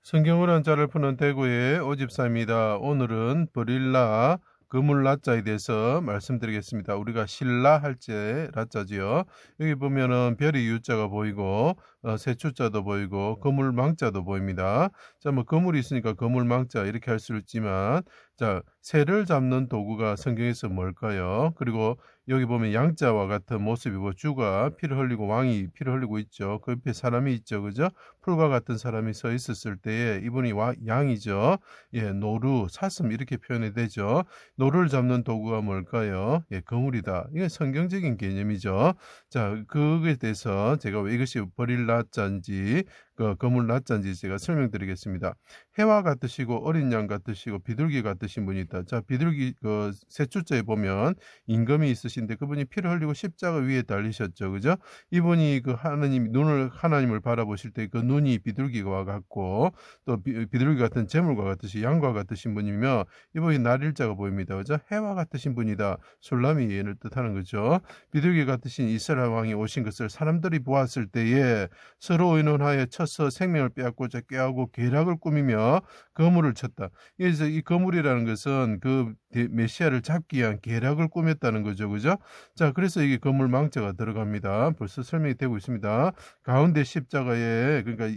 성경을 한자를 푸는 대구의 오집사입니다. 오늘은 버릴라 그물 라자에 대해서 말씀드리겠습니다. 우리가 신라 할제 라자지요. 여기 보면은 별이 유자가 보이고 세추자도 보이고 그물 망자도 보입니다. 자, 뭐 그물이 있으니까 그물 망자 이렇게 할 수 있지만, 자, 새를 잡는 도구가 성경에서 뭘까요? 그리고 여기 보면 양자와 같은 모습이고 주가 피를 흘리고 왕이 피를 흘리고 있죠. 그 옆에 사람이 있죠, 그죠? 풀과 같은 사람이 서 있었을 때에 이분이 양이죠. 예, 노루, 사슴 이렇게 표현이 되죠. 노루를 잡는 도구가 뭘까요? 예, 그물이다. 이게 성경적인 개념이죠. 자, 그거에 대해서 제가 왜 이것이 버릴 라자인지 그물 라자인지 제가 설명드리겠습니다. 해와 같으시고 어린 양 같으시고 비둘기 같으신 분이 있다. 자, 비둘기 세 줄자에 보면 임금이 있으신데 그분이 피를 흘리고 십자가 위에 달리셨죠, 그죠? 이분이 그 하나님을 바라보실 때 그 눈이 비둘기와 같고 또 비둘기 같은 재물과 같으시 양과 같으신 분이며 이분이 날일자가 보입니다, 그죠? 해와 같으신 분이다. 술람이 얘를 뜻하는 거죠. 비둘기 같으신 이스라엘 왕이 오신 것을 사람들이 보았을 때에 서로 의논하여 쳐서 생명을 빼앗고자 꾀하고 계략을 꾸미며 거물을 쳤다. 그래서 이 거물이라는 것은 그 메시아를 잡기 위한 계략을 꾸몄다는 거죠, 그죠? 자, 그래서 이게 거물 망자가 들어갑니다. 벌써 설명이 되고 있습니다. 가운데 십자가에 그러니까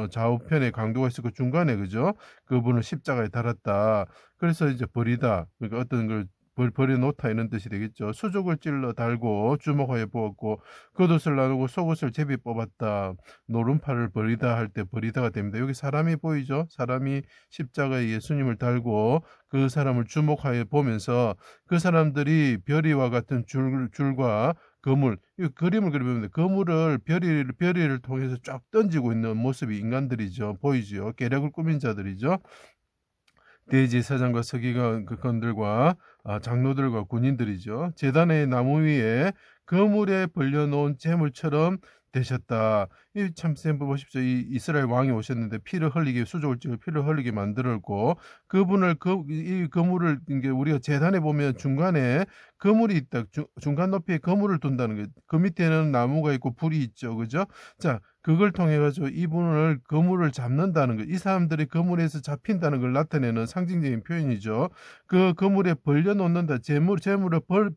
좌우편에 강도가 있었고 중간에, 그죠? 그분을 십자가에 달았다. 그래서 이제 버리다. 그러니까 어떤 걸 버려놓다 이런 뜻이 되겠죠. 수족을 찔러 달고 주먹하여 부었고 겉옷을 나누고 속옷을 제비 뽑았다. 노른팔을 버리다 할 때 버리다가 됩니다. 여기 사람이 보이죠? 사람이 십자가에 예수님을 달고 그 사람을 주목하여 보면서 그 사람들이 별이와 같은 줄과 거물, 이 그림을 그려보면 거물을 별이를 통해서 쫙 던지고 있는 모습이 인간들이죠. 보이죠? 계략을 꾸민 자들이죠. 대제사장과 서기관들과 장로들과 군인들이죠. 제단의 나무 위에 그물에 벌려놓은 재물처럼 되셨다. 이 참 보십시오. 이 이스라엘 왕이 오셨는데 피를 흘리게 수족을 찍어 피를 흘리게 만들었고 그분을 이 그물을 이게 우리가 제단에 보면 중간에 그물이 있다. 중간 높이에 그물을 둔다는 거예요. 그 밑에는 나무가 있고 불이 있죠, 그죠? 자, 그걸 통해 가지고 이분을 거물을 잡는다는 거. 이 사람들이 거물에서 잡힌다는 걸 나타내는 상징적인 표현이죠. 그 거물에 벌려 놓는다. 재물을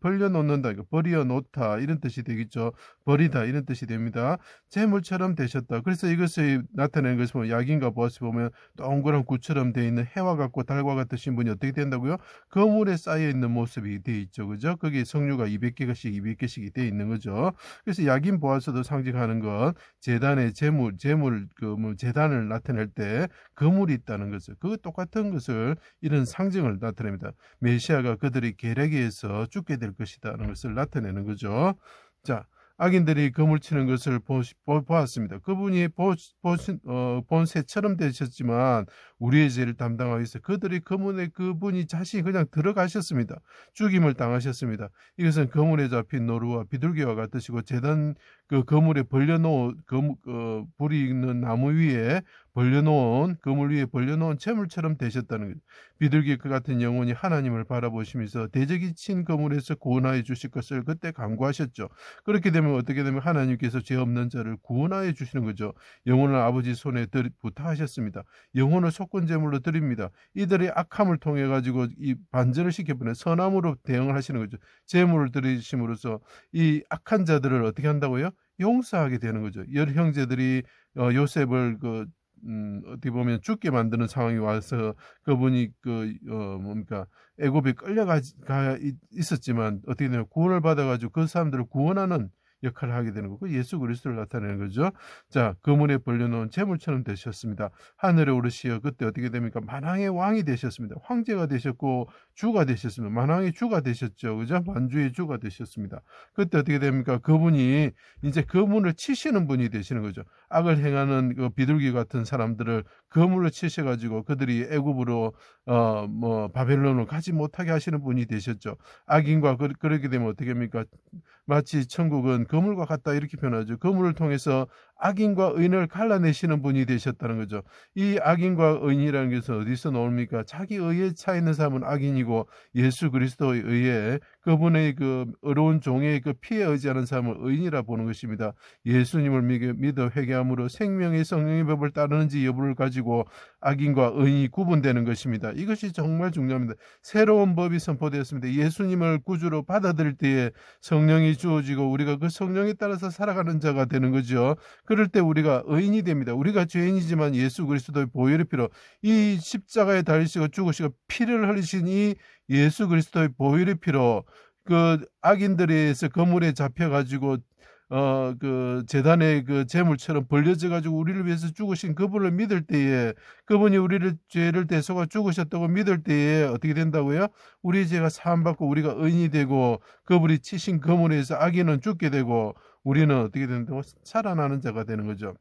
벌려 놓는다. 버려 놓다 이런 뜻이 되겠죠. 버리다 이런 뜻이 됩니다. 재물처럼 되셨다. 그래서 이것을 나타내는 것을 보면 야긴과 보아스 보면 동그란 구처럼 되어 있는 해와 같고 달과 같으신 분이 어떻게 된다고요? 거물에 쌓여 있는 모습이 되어 있죠, 그죠? 거기에 성류가 200개씩이 되어 있는 거죠. 그래서 야긴 보아스도 상징하는 건 재단의 재물 재단을 나타낼 때 거물이 있다는 것을, 그 똑같은 것을 이런 상징을 나타냅니다. 메시아가 그들의 계략에 의해서 죽게 될 것이다는 것을 나타내는 거죠. 자, 악인들이 거물 치는 것을 보았습니다. 그분이 본 새처럼 되셨지만 우리의 죄를 담당하기 위해서 그들이 그분이 자신이 그냥 들어가셨습니다. 죽임을 당하셨습니다. 이것은 거물에 잡힌 노루와 비둘기와 같으시고 제단 그 거물에 벌려놓은 불이 있는 나무 위에 그물 위에 벌려놓은 재물처럼 되셨다는 거죠. 비둘기 그 같은 영혼이 하나님을 바라보시면서 대적이 친 거물에서 구원하여 주실 것을 그때 간구하셨죠. 그렇게 되면 어떻게 되면 하나님께서 죄 없는 자를 구원하여 주시는 거죠. 영혼을 아버지 손에 부탁하셨습니다. 영혼을 속건 제물로 드립니다. 이들의 악함을 통해 가지고 이 반전을 시켜보내 선함으로 대응을 하시는 거죠. 제물을 드리심으로써 이 악한 자들을 어떻게 한다고요? 용서하게 되는 거죠. 열 형제들이 요셉을 어떻게 보면 죽게 만드는 상황이 와서 그분이 애굽에 끌려가 있었지만 어떻게 되면 구원을 받아가지고 그 사람들을 구원하는 역할을 하게 되는 거고 예수 그리스도를 나타내는 거죠. 자, 그물에 벌려놓은 재물처럼 되셨습니다. 하늘에 오르시어 그때 어떻게 됩니까? 만왕의 왕이 되셨습니다. 황제가 되셨고 주가 되셨습니다. 만왕의 주가 되셨죠, 그죠? 만주의 주가 되셨습니다. 그때 어떻게 됩니까? 그분이 이제 그물을 치시는 분이 되시는 거죠. 악을 행하는 그 비둘기 같은 사람들을 그물로 치셔가지고 그들이 애굽으로 바벨론으로 가지 못하게 하시는 분이 되셨죠. 악인과 그렇게 되면 어떻게 합니까? 마치 천국은 거물과 같다 이렇게 표현하죠. 거물을 통해서 악인과 의인을 갈라내시는 분이 되셨다는 거죠. 이 악인과 의인이라는 것은 어디서 나옵니까? 자기 의에 차 있는 사람은 악인이고 예수 그리스도의 의에 그분의 그 어려운 종의 그 피에 의지하는 사람을 의인이라 보는 것입니다. 예수님을 믿어 회개함으로 생명의 성령의 법을 따르는지 여부를 가지고 악인과 의인이 구분되는 것입니다. 이것이 정말 중요합니다. 새로운 법이 선포되었습니다. 예수님을 구주로 받아들일 때에 성령이 주어지고 우리가 그 성령에 따라서 살아가는 자가 되는 거죠. 그럴 때 우리가 의인이 됩니다. 우리가 죄인이지만 예수 그리스도의 보혈의 피로 이 십자가에 달리시고 죽으시고 피를 흘리신 이 예수 그리스도의 보혈의 피로 그 악인들에서 거물에 잡혀가지고 그 제단의 그 제물처럼 벌려져 가지고 우리를 위해서 죽으신 그분을 믿을 때에 그분이 우리를 죄를 대속하고 죽으셨다고 믿을 때에 어떻게 된다고요? 우리 죄가 사함받고 우리가 의인이 되고 그분이 치신 거물에서 악인은 죽게 되고 우리는 어떻게 된다고? 살아나는 자가 되는 거죠.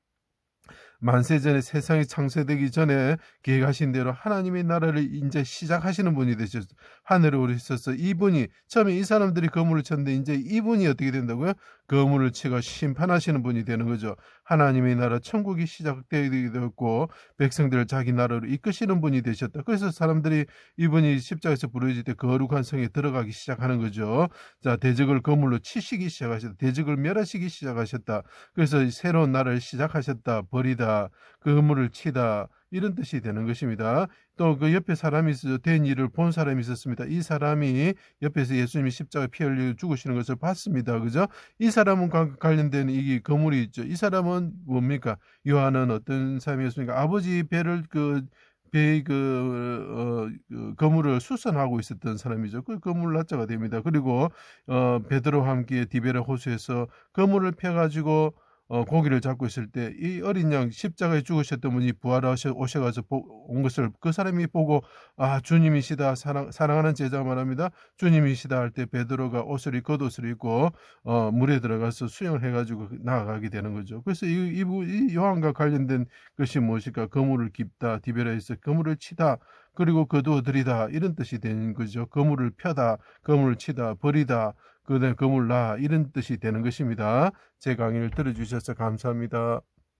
만세전에 세상이 창세되기 전에 계획하신 대로 하나님의 나라를 이제 시작하시는 분이 되셨어요. 하늘에 오르셔서 이분이 처음에 이 사람들이 거물을 쳤는데 이제 이분이 어떻게 된다고요? 거물을 치고 심판하시는 분이 되는 거죠. 하나님의 나라 천국이 시작되게 되었고 백성들을 자기 나라로 이끄시는 분이 되셨다. 그래서 사람들이 이분이 십자가에서 부르짖을 때 거룩한 성에 들어가기 시작하는 거죠. 자, 대적을 거물로 치시기 시작하셨다. 대적을 멸하시기 시작하셨다. 그래서 새로운 나라를 시작하셨다. 버리다. 그물을 치다. 이런 뜻이 되는 것입니다. 또 그 옆에 사람이 있어서 된 일을 본 사람이 있었습니다. 이 사람이 옆에서 예수님이 십자가에 피 흘리고 죽으시는 것을 봤습니다. 그죠? 이 사람은 관련된 이 거물이 있죠. 이 사람은 뭡니까? 요한은 어떤 사람이었습니까? 아버지 배를 배의 거물을 수선하고 있었던 사람이죠. 그 거물 납자가 됩니다. 그리고 베드로와 함께 디베라 호수에서 거물을 펴가지고 고기를 잡고 있을 때 이 어린 양 십자가에 죽으셨던 분이 오셔가지고 온 것을 그 사람이 보고 아 주님이시다 사랑하는 제자 말합니다. 주님이시다 할 때 베드로가 겉옷을 입고 물에 들어가서 수영을 해가지고 나아가게 되는 거죠. 그래서 이 요한과 관련된 것이 무엇일까? 거물을 깁다 디베라에서 거물을 치다 그리고 거두어들이다 이런 뜻이 되는 거죠. 거물을 펴다 거물을 치다 버리다 그다음에 거물라 이런 뜻이 되는 것입니다. 제 강의를 들어주셔서 감사합니다.